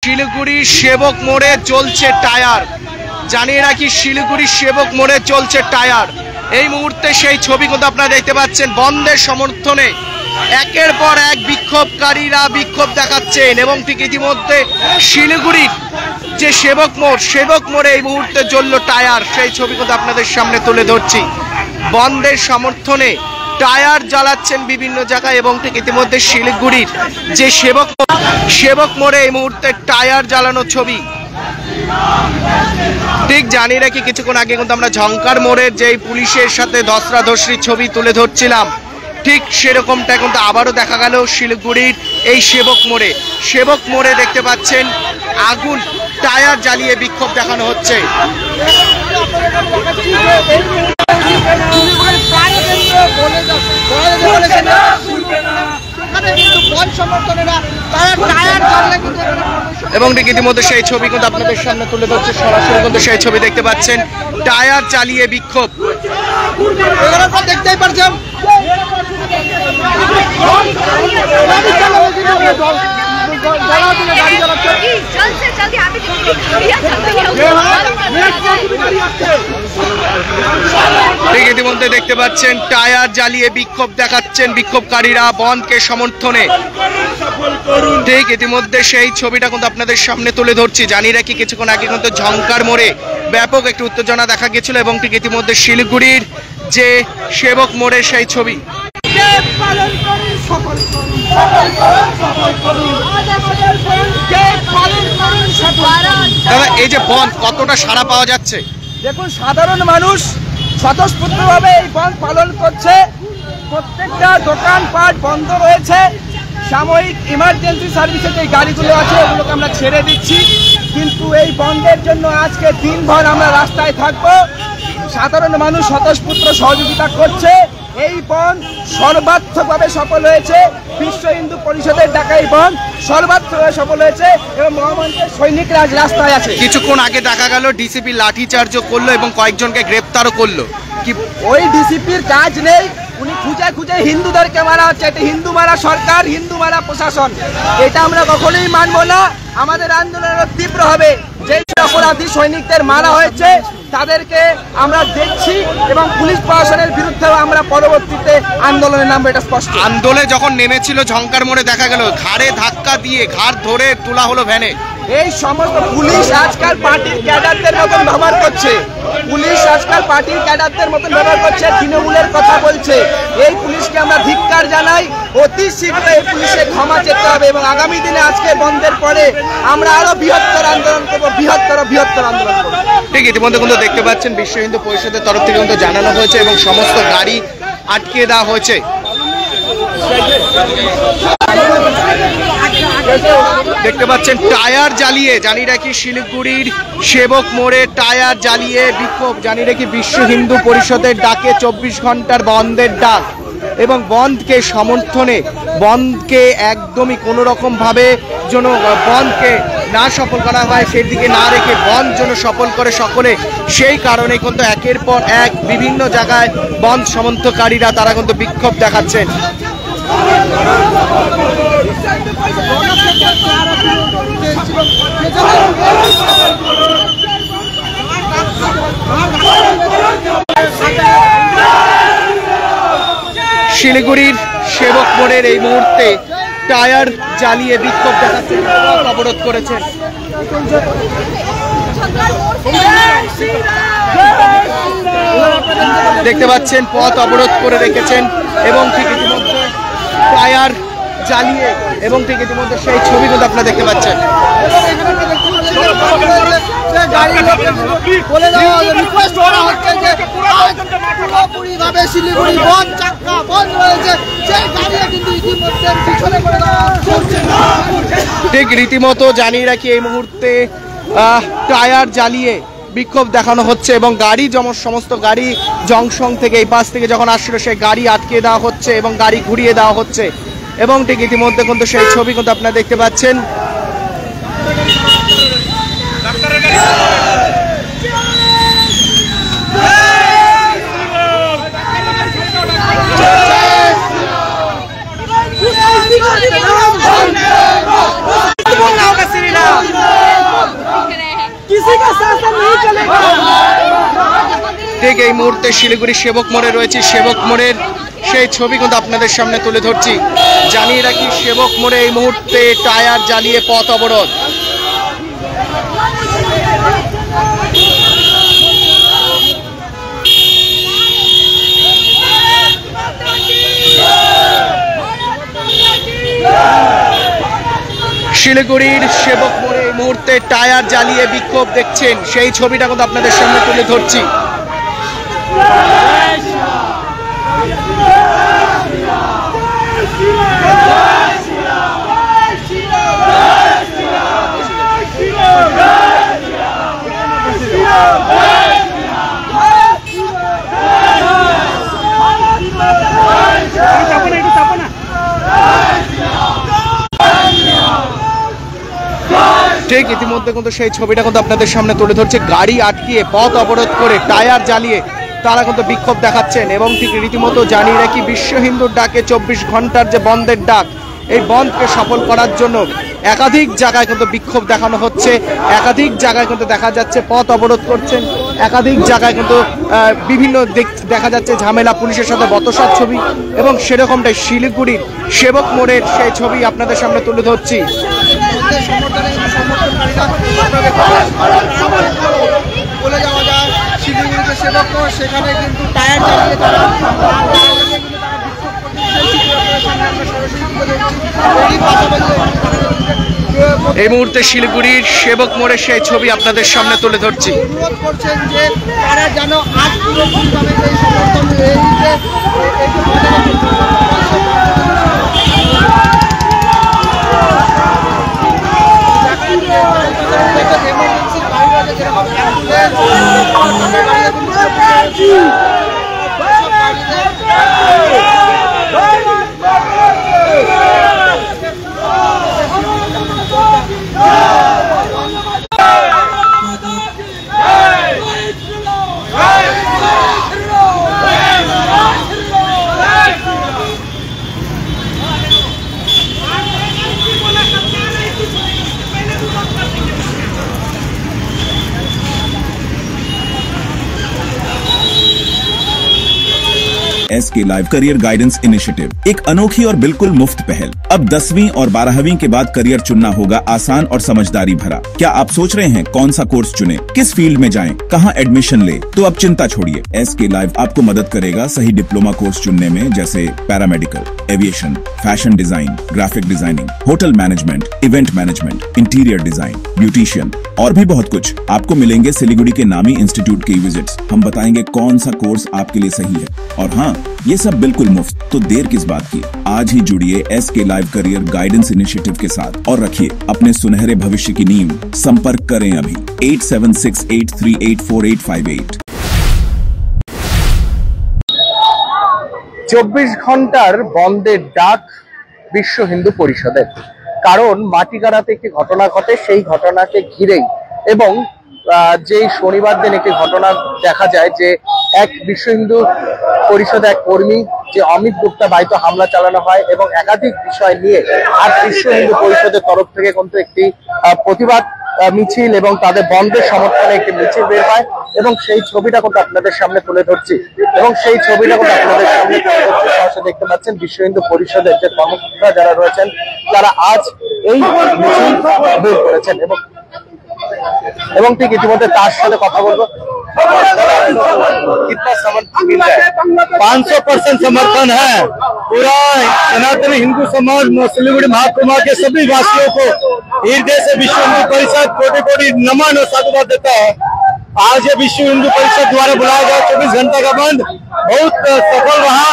শিলিগুড়ি সেবক মোড়ে চলছে টায়ার। জানিয়ে রাখি শিলিগুড়ি সেবক মোড়ে চলছে টায়ার। এই মুহূর্তে সেই ছবি কিন্তু আপনারা দেখতে পাচ্ছেন। বন্ধের সমর্থনে একের পর এক বিক্ষোভকারীরা বিক্ষোভ দেখাচ্ছেন এবং ঠিক ইতিমধ্যে শিলিগুড়ির যে সেবক মোড়ে এই মুহূর্তে জ্বলল টায়ার। সেই ছবি কিন্তু আপনাদের সামনে তুলে ধরছি। বন্ধের সমর্থনে টায়ার জ্বালাচ্ছেন বিভিন্ন জায়গায় এবং ঠিক ইতিমধ্যে শিলিগুড়ির যে সেবক মোড়ে এই মুহূর্তে টায়ার জ্বালানো ছবি। ঠিক জানিয়ে রাখি কিছুক্ষণ আগে কিন্তু আমরা ঝংকার মোড়ের যে পুলিশের সাথে ধস্তাধস্তির ছবি তুলে ধরছিলাম, ঠিক সেরকমটা কিন্তু আবারও দেখা গেল শিলিগুড়ির এই সেবক মোড়ে দেখতে পাচ্ছেন আগুন টায়ার জ্বালিয়ে বিক্ষোভ দেখানো হচ্ছে। এবং ঠিক ইতিমধ্যে সেই ছবি কিন্তু আপনাদের সামনে তুলে ধরছে সরাসরি কিন্তু সেই ছবি দেখতে পাচ্ছেন টায়ার চালিয়ে বিক্ষোভ। দেখতেই পাচ্ছেন ঠিক ইতিমধ্যে দেখতে পাচ্ছেন টায়ার জ্বালিয়ে বিক্ষোভ দেখাচ্ছেন বিক্ষোভকারীরা বন্ধকে সমর্থনে। ঠিক ইতিমধ্যে সেই ছবিটা কিন্তু আপনাদের সামনে তুলে ধরছি। জানিয়ে রাখি কিছুক্ষণ আগে কিন্তু ঝংকার মোড়ে ব্যাপক একটি উত্তেজনা দেখা গিয়েছিল এবং ঠিক ইতিমধ্যে শিলিগুড়ির যে সেবক মোড়ে সেই ছবি। দাদা, এই যে বন্ধ কতটা সাড়া পাওয়া যাচ্ছে? দেখুন, সাধারণ মানুষ স্বতঃস্ফূর্তভাবে এই বন্ধ পালন করছে। প্রত্যেকটা দোকানপাট বন্ধ রয়েছে। সাময়িক ইমার্জেন্সি সার্ভিসের যে গাড়িগুলো আছে ওগুলোকে আমরা ছেড়ে দিচ্ছি, কিন্তু এই বন্ধের জন্য আজকে দিনভর আমরা রাস্তায় থাকবো। সাধারণ মানুষ স্বতঃস্ফূর্ত সহযোগিতা করছে। এই বন্ধ সর্বাত্মকভাবে সফল হয়েছে। বিশ্ব হিন্দু পরিষদের ডাকা এই বন্ধ সর্বাত্মকভাবে সফল হয়েছে এবং মহামন্ত্রের সৈনিকরা আজ রাস্তায় আছে। কিছুক্ষণ আগে দেখা গেল ডিসিপি লাঠিচার্জও করলো এবং কয়েকজনকে গ্রেপ্তারও করলো। কি ওই ডিসিপির কাজ নেই, উনি খুঁজে খুঁজে হিন্দুদেরকে মারা হচ্ছে। এটা হিন্দু মারা সরকার, হিন্দু মারা প্রশাসন, এটা আমরা কখনোই মানবো না। আমাদের আন্দোলন তীব্র হবে। যে অপরাধী সৈনিকদের মারা হয়েছে তাদেরকে আমরা দেখছি এবং পুলিশ প্রশাসনের বিরুদ্ধেও আমরা পরবর্তীতে আন্দোলনে নামবো, এটা স্পষ্ট। আন্দোলনে যখন নেমেছিল ঝংকার মোড়ে দেখা গেল ঘাড়ে ধাক্কা দিয়ে ঘাড় ধরে তোলা হলো ভ্যানে। এই সমস্ত পুলিশ আজকাল পার্টির ক্যাডারদের মতন ব্যবহার করছে। পুলিশ আজকাল পার্টির ক্যাডারদের মতন ব্যবহার করছে, তৃণমূলের কথা বলছে। এই পুলিশকে আমরা ধিক্কার জানাই। অতি শীঘ্র এই পুলিশে ক্ষমা চেতে হবে এবং আগামী দিনে আজকে বন্ধের পরে আমরা আরো বৃহত্তর আন্দোলন করবো, বৃহত্তর আন্দোলন করবো। ঠিক ইতিমধ্যে কিন্তু দেখতে পাচ্ছেন বিশ্ব হিন্দু পরিষদের তরফ থেকে কিন্তু জানানো হয়েছে এবং সমস্ত গাড়ি আটকে দেওয়া হয়েছে। দেখতে পাচ্ছেন টায়ার জ্বালিয়ে, জানিয়ে রাখি শিলিগুড়ির সেবক মোড়ে টায়ার জ্বালিয়ে বিক্ষোভ। জানিয়ে রাখি বিশ্ব হিন্দু পরিষদের ডাকে 24 ঘন্টার বন্ধের ডাক এবং বন্ধকে সমর্থনে, বন্ধকে একদমই কোনো রকম ভাবে যেন বন্ধকে না সফল করা হয় সেদিকে না রেখে বন্ধ যেন সফল করে সকলে, সেই কারণে কিন্তু একের পর এক বিভিন্ন জায়গায় বন্ধ সমর্থনকারীরা তারা কিন্তু বিক্ষোভ দেখাচ্ছেন। শিলিগুড়ির সেবক মোড়ের এই মুহূর্তে টায়ার জ্বালিয়ে বিক্ষোভ দেখাচ্ছেন, অবরোধ করেছেন। দেখতে পাচ্ছেন পথ অবরোধ করে রেখেছেন এবং ঠিক ইতিমধ্যে টায়ার জ্বালিয়ে এবং ঠিক ইতিমধ্যে সেই ছবি কিন্তু আপনারা দেখতে পাচ্ছেন। ঠিক রীতিমতো জানিয়ে রাখি এই মুহূর্তে টায়ার জ্বালিয়ে বিক্ষোভ দেখানো হচ্ছে এবং গাড়ি যেমন সমস্ত গাড়ি জংশন থেকে এই পাশ থেকে যখন আসছিল সেই গাড়ি আটকে দেওয়া হচ্ছে এবং গাড়ি ঘুরিয়ে দেওয়া হচ্ছে এবং ঠিক ইতিমধ্যে কিন্তু সেই ছবি কিন্তু আপনারা দেখতে পাচ্ছেন। किसी का शासन नहीं चलेगा। ঠিক এই মুহূর্তে শিলিগুড়ি সেবক মোড়ে রয়েছে। সেবক মোড়ের সেই ছবি কিন্তু আপনাদের সামনে তুলে ধরছি। জানিয়ে রাখি, সেবক মোড়ে এই মুহূর্তে টায়ার জ্বালিয়ে পথ অবরোধ। শিলিগুড়ির সেবক মোড়ে এই মুহূর্তে টায়ার জ্বালিয়ে বিক্ষোভ দেখছেন, সেই ছবিটা কিন্তু আপনাদের সামনে তুলে ধরছি। ঠিক ইতিমধ্যে কিন্তু সেই ছবিটা কিন্তু আপনাদের সামনে তুলে ধরছে। গাড়ি আটকিয়ে পথ অবরোধ করে টায়ার জ্বালিয়ে তারা কিন্তু বিক্ষোভ দেখাচ্ছেন। এবং ঠিক রীতিমতো জানিয়ে রাখি, বিশ্ব হিন্দুর ডাকে 24 ঘন্টার যে বন্ধের ডাক, এই বন্ধকে সফল করার জন্য একাধিক জায়গায় কিন্তু বিক্ষোভ দেখানো হচ্ছে। একাধিক জায়গায় কিন্তু দেখা যাচ্ছে পথ অবরোধ করছেন। একাধিক জায়গায় কিন্তু বিভিন্ন দেখা যাচ্ছে ঝামেলা, পুলিশের সাথে বতসার ছবি। এবং সেরকমটাই শিলিগুড়ির সেবক মোড়ের সেই ছবি আপনাদের সামনে তুলে ধরছি। বলে যাওয়া যায় শিলিগুড়িতে সেবক মোড়, সেখানে কিন্তু টায়ার জ্বালিয়ে তারা এই মুহূর্তে শিলিগুড়ির সেবক মোড়ের সেই ছবি আপনাদের সামনে তুলে ধরছি। অনুরোধ করছেন যে তারা যেন আজ পুরোপুরিভাবে এই সমর্থন SK live career guidance initiative, एक अनोखी और बिल्कुल मुफ्त पहल। अब 10वीं और 12वीं के बाद करियर चुनना होगा आसान और समझदारी भरा। क्या आप सोच रहे हैं कौन सा कोर्स चुने, किस फील्ड में जाएं, कहां एडमिशन ले? तो अब चिंता छोड़िए, SK लाइव आपको मदद करेगा सही डिप्लोमा कोर्स चुनने में, जैसे paramedical, aviation, fashion design, graphic designing, hotel management, event management, interior design, beautician और भी बहुत कुछ। आपको मिलेंगे सिलीगुड़ी के नामी इंस्टीट्यूट के विजिट्स। हम बताएंगे कौन सा कोर्स आपके लिए सही है, और हाँ, ये सब बिल्कुल मुफ्त। तो देर किस बात की, आज ही जुड़िए SK live career guidance initiative के साथ और रखिए अपने सुनहरे भविष्य की नींव। संपर्क करें अभी 8768384858। 24 ঘন্টার বন্ধের ডাক বিশ্ব হিন্দু পরিষদের। কারণ মাটিগাড়াতে একটি ঘটনা ঘটে, সেই ঘটনাকে ঘিরেই এবং যে শনিবার দিন একটি ঘটনা দেখা যায় যে এক বিশ্ব হিন্দু পরিষদের এক কর্মী যে অমিত গুপ্তা বাড়িতে হামলা চালানো হয় এবং একাধিক বিষয় নিয়ে আর বিশ্ব হিন্দু পরিষদের তরফ থেকে কিন্তু একটি প্রতিবাদ মিছিল এবং তাদের বন্ধের সমর্থনে একটি মিছিল বের হয়। এবং সেই ছবিটা কিন্তু আপনাদের সামনে তুলে ধরছি। এবং সেই ছবিটা কিন্তু আপনাদের সামনে তুলে ধরছি। সরাসরি দেখতে পাচ্ছেন বিশ্ব হিন্দু পরিষদের যে কর্মকর্তা যারা রয়েছেন তারা আজ এই মিছিল বের করেছেন। এবং ঠিক ইতিমধ্যে তার সাথে কথা বলবো। कितना समर्थन मिल रहा है? 500% समर्थन है। पूरा सनातन हिंदू समाज सिलीगुड़ी महाकुमा के सभी वासियों को हृदय से विश्व हिंदू परिषद कोटि कोटि नमन और साधुवाद देता है। आज ये विश्व हिंदू परिषद द्वारा बुलाया गया 24 घंटा का बंद बहुत सफल रहा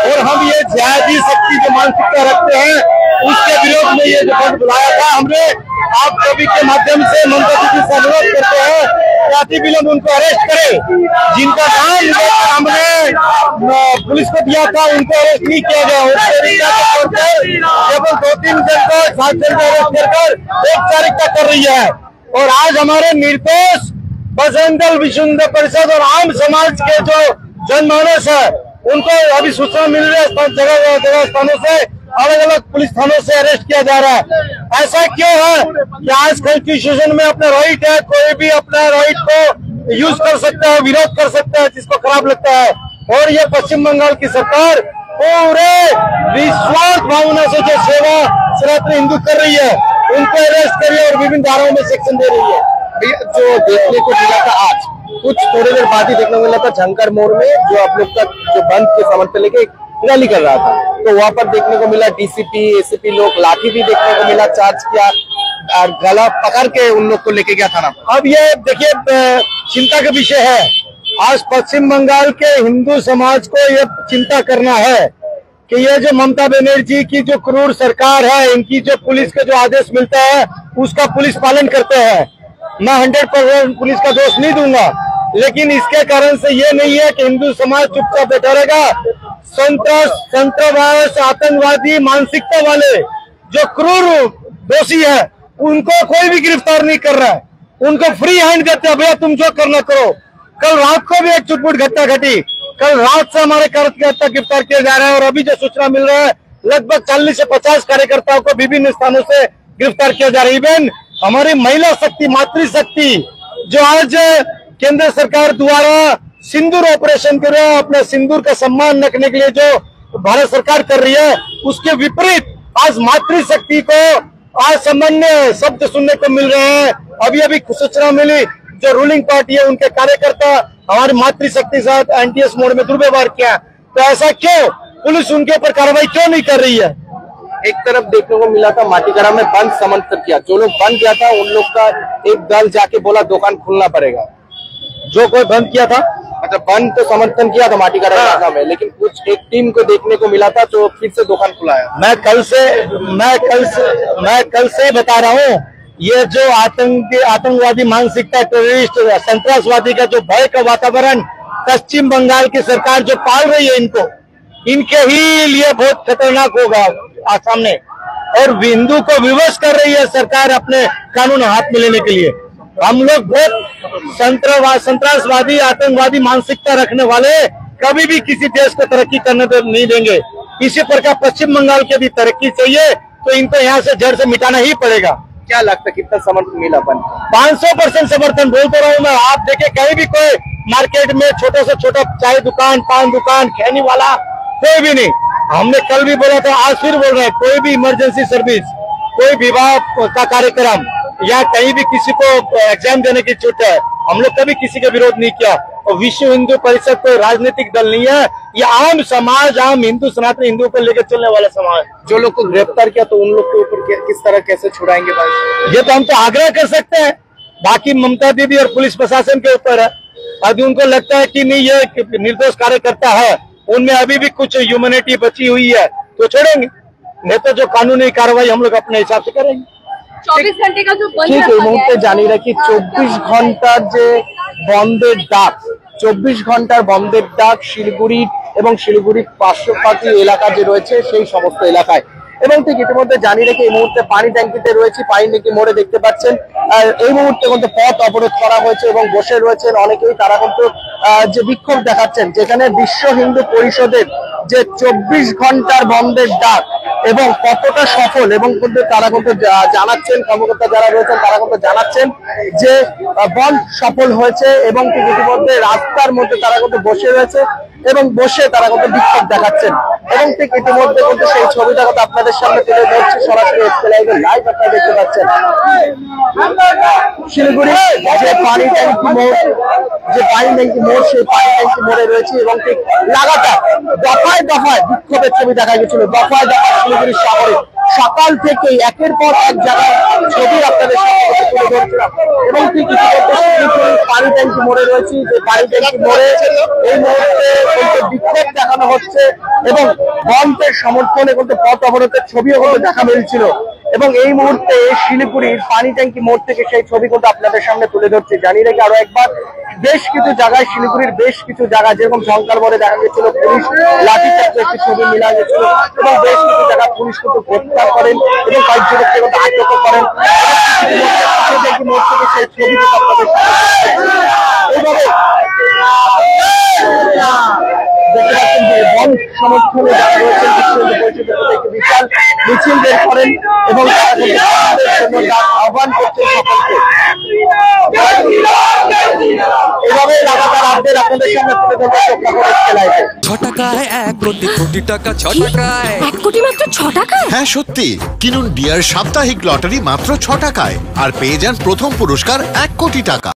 और हम ये जिहादी शक्ति जो मानसिकता रखते हैं उसके विरोध में ये जो बंद बुलाया था। हमने आप सभी के माध्यम से ममता दीदी से अनुरोध करते हैं कि अति विलंब उनको अरेस्ट करें। जिनका नाम हमने पुलिस को दिया था उनको अरेस्ट नहीं किया गया। केवल 2-3 जन को 7 जन को अरेस्ट कर औपचारिकता कर रही है। और आज हमारे निर्दोष बजरंग दल विश्व हिंदू परिषद और आम समाज के जो जनमानस है उनको अभी सूचना मिल रही है जगह स्थानों से अलग अलग पुलिस थानों से अरेस्ट किया जा रहा है। ऐसा क्यों है कि आज कॉन्स्टिट्यूशन में अपना राइट है, कोई भी अपना राइट को यूज कर सकता है, विरोध कर सकता है जिसको खराब लगता है। और ये पश्चिम बंगाल की सरकार पूरे विश्वास भावना से जो सेवा सनातन हिंदू कर रही है उनको अरेस्ट कर रही है और विभिन्न धाराओं में सेक्शन दे रही है। जो देखने को मिला था आज, कुछ थोड़ी देर बाद ही देखने को मिला था झंकर मोड़ में, जो आप लोग का जो बंद के समर्थन लेके रैली कर रहा था, तो वहां पर देखने को मिला डीसीपी एसीपी लोग लाठी भी देखने को मिला, चार्ज किया और गला पकड़ के उन लोग को लेके गया थाना। अब ये देखिए चिंता का विषय है, आज पश्चिम बंगाल के हिंदू समाज को ये चिंता करना है कि ये जो ममता बनर्जी की जो क्रूर सरकार है, इनकी जो पुलिस का जो आदेश मिलता है उसका पुलिस पालन करते हैं। मैं 100% पुलिस का दोष नहीं दूंगा, लेकिन इसके कारण से ये नहीं है कि हिंदू समाज चुपचाप बैठा रहेगा। संतवास आतंकवादी मानसिकता वाले जो क्रूर दोषी है उनको कोई भी गिरफ्तार नहीं कर रहा है, उनको फ्री हैंड देते हैं, भैया तुम जो करना करो। कल रात को भी एक चुटपुट घटना घटी, कल रात से हमारे कार्यकर्ता गिरफ्तार किए जा रहे हैं और अभी जो सूचना मिल रहा है लगभग 40 से 50 कार्यकर्ताओं को विभिन्न स्थानों से गिरफ्तार किया जा रहा है। इवन हमारी महिला शक्ति मातृशक्ति जो आज केंद्र सरकार द्वारा सिंदूर ऑपरेशन कर रहे हैं, अपने सिंदूर का सम्मान रखने के लिए जो भारत सरकार कर रही है उसके विपरीत आज मातृशक्ति को आज सामान्य शब्द सुनने को मिल रहे हैं। अभी अभी सूचना मिली जो रूलिंग पार्टी है उनके कार्यकर्ता हमारी मातृशक्ति साथ एनटीएस मोड में दुर्व्यवहार किया, तो ऐसा क्यों पुलिस उनके ऊपर कार्रवाई क्यों नहीं कर रही है? एक तरफ देखने को मिला था माटीकरा में बंद समर्थन किया, जो लोग बंद किया था उन लोग का एक दल जाके बोला दुकान खोलना पड़ेगा। जो कोई बंद किया था मतलब बंद तो समर्थन किया था माटीकरा इलाका में, लेकिन कुछ एक टीम को देखने को मिला था जो फिर से दुकान खुलाया। मैं कल से बता रहा हूँ, ये जो आतंकवादी मानसिकता टेररिस्ट संतरासवादी का जो भय का वातावरण पश्चिम बंगाल की सरकार जो पाल रही है इनके ही लिए बहुत खतरनाक होगा सामने, और हिंदू को विवश कर रही है सरकार अपने कानून हाथ में लेने के लिए। हम लोग बहुत संतरासवादी आतंकवादी मानसिकता रखने वाले कभी भी किसी देश को तरक्की करने नहीं देंगे। इसी प्रकार पश्चिम बंगाल की भी तरक्की चाहिए तो इनको यहाँ से जड़ से मिटाना ही पड़ेगा। क्या लगता है कितना समर्थन मिला? 500% समर्थन बोलते रहा हूँ मैं। आप देखे कहीं भी कोई मार्केट में छोटे से छोटा चाय दुकान, पान दुकान, खैनी वाला कोई भी नहीं। हमने कल भी बोला था, आज फिर बोल रहे हैं, कोई भी इमरजेंसी सर्विस, कोई विवाह का कार्यक्रम या कहीं भी किसी को एग्जाम देने की छूट है, हम लोग कभी किसी का विरोध नहीं किया। और विश्व हिंदू परिषद कोई राजनीतिक दल नहीं है, ये आम समाज, आम हिंदू सनातन हिंदू को लेकर चलने वाला समाज। जो लोग को गिरफ्तार किया तो उन लोग के ऊपर किस तरह कैसे छुड़ाएंगे भाई? ये तो हम तो आग्रह कर सकते हैं, बाकी ममता दीदी और पुलिस प्रशासन के ऊपर है। यदि उनको लगता है कि नहीं ये निर्दोष कार्यकर्ता है, उनमें अभी भी कुछ ह्यूमैनिटी बची हुई है तो छोड़ेंगे, नहीं तो जो कानूनी कार्रवाई हम लोग अपने हिसाब से करेंगे। 24 घंटे का जो बंद ঠিক এই মুহূর্তে জানি রাখি 24 ঘন্টার যে বন্ধের ডাক, 24 ঘন্টার বন্ধের ডাক শিলিগুড়ি এবং শিলিগুড়ির পার্শ্ববর্তী এলাকা যে রয়েছে সেই সমস্ত এলাকায়। এবং ঠিক ইতিমধ্যে জানি রেখে এই মুহূর্তে পানি ট্যাঙ্কিতে রয়েছে, পানি ট্যাঙ্কি মোড়ে দেখতে পাচ্ছেন এই মুহূর্তে কিন্তু পথ অবরোধ করা হয়েছে এবং বসে রয়েছেন অনেকেই। তারা কিন্তু যে বিক্ষোভ দেখাচ্ছেন, যেখানে বিশ্ব হিন্দু পরিষদের যে 24 ঘন্টার বন্ধের ডাক এবং কতটা সফল এবং কিন্তু তারা কিন্তু জানাচ্ছেন, কর্মকর্তা যারা রয়েছেন তারা কিন্তু জানাচ্ছেন যে বন্ধ সফল হয়েছে এবং ঠিক ইতিমধ্যে রাস্তার মধ্যে তারা কিন্তু বসে রয়েছে এবং বসে তারা কিন্তু বিক্ষোভ দেখাচ্ছেন। এবং ঠিক ইতিমধ্যে কিন্তু সেই ছবিটা কিন্তু আপনাদের সামনে তুলে ধরছি সরাসরি লাইভ আপনারা দেখতে পাচ্ছেন। শিলিগুড়ি যে পানি ট্যাঙ্কি মোড়, সেই পানি ট্যাঙ্কি মোড়ে রয়েছে এবং ঠিক লাগাতার দফায় দফায় বিক্ষোভের ছবি দেখা গেছিল। দফায় দফায় শিলিগুড়ি শহরে সকাল থেকে একের পর এক জায়গায় ছবি আপনাদের সামনে তুলে ধরছিলাম। এবং ঠিক ইতিমধ্যে শিলিগুড়ি পানি ট্যাঙ্কি মোড়ে রয়েছে, যে পানি ট্যাঙ্কি মোড়ে এই মুহূর্তে কিন্তু বিক্ষোভ দেখানো হচ্ছে এবং বন্ধের সমর্থনে কিন্তু পথ অবরোধের ছবিও কিন্তু দেখা মিলছিল। এবং এই মুহূর্তে শিলিগুড়ির পানি ট্যাঙ্কি মোড় থেকে সেই ছবি কিন্তু আপনাদের সামনে তুলে ধরছে। জানিয়ে রেখে আরো একবার, বেশ কিছু জায়গায় শিলিগুড়ির বেশ কিছু জায়গা যেরকম ঝঙ্কার মোড়ে দেখা গেছিল পুলিশ লাঠিচার্জ একটি ছবি মিলা গেছিল এবং বেশ কিছু জায়গা পুলিশ কিন্তু গ্রেফতার করেন এবং কয়েকজনকে কিন্তু আটক করেন। পানি ট্যাঙ্কি মোড় থেকে সেই ছবি কিন্তু আপনাদের সামনে এইভাবে দেখতে পাচ্ছেন যে বন্ধ সমর্থনে যারা রয়েছেন বিশ্বহিন্দু পরিষদের প্রতি একটি বিশাল মিছিল বের করেন এবং তারা কিন্তু বন্ধের জন্য ডাক আহ্বান করছেন সকলকে। এভাবে লাগাতার আপডেট আপনাদের সামনে তুলে ধরবো চোখটা লাইভে। 6 টাকায় 1 কোটি কোটি টাকা, 6 টাকায় 1 কোটি মাত্র 6 টাকায়। হ্যাঁ সত্যি, কিনুন ডিয়ার সাপ্তাহিক লটারি মাত্র 6 টাকায় আর পেয়ে যান প্রথম পুরস্কার 1 কোটি টাকা।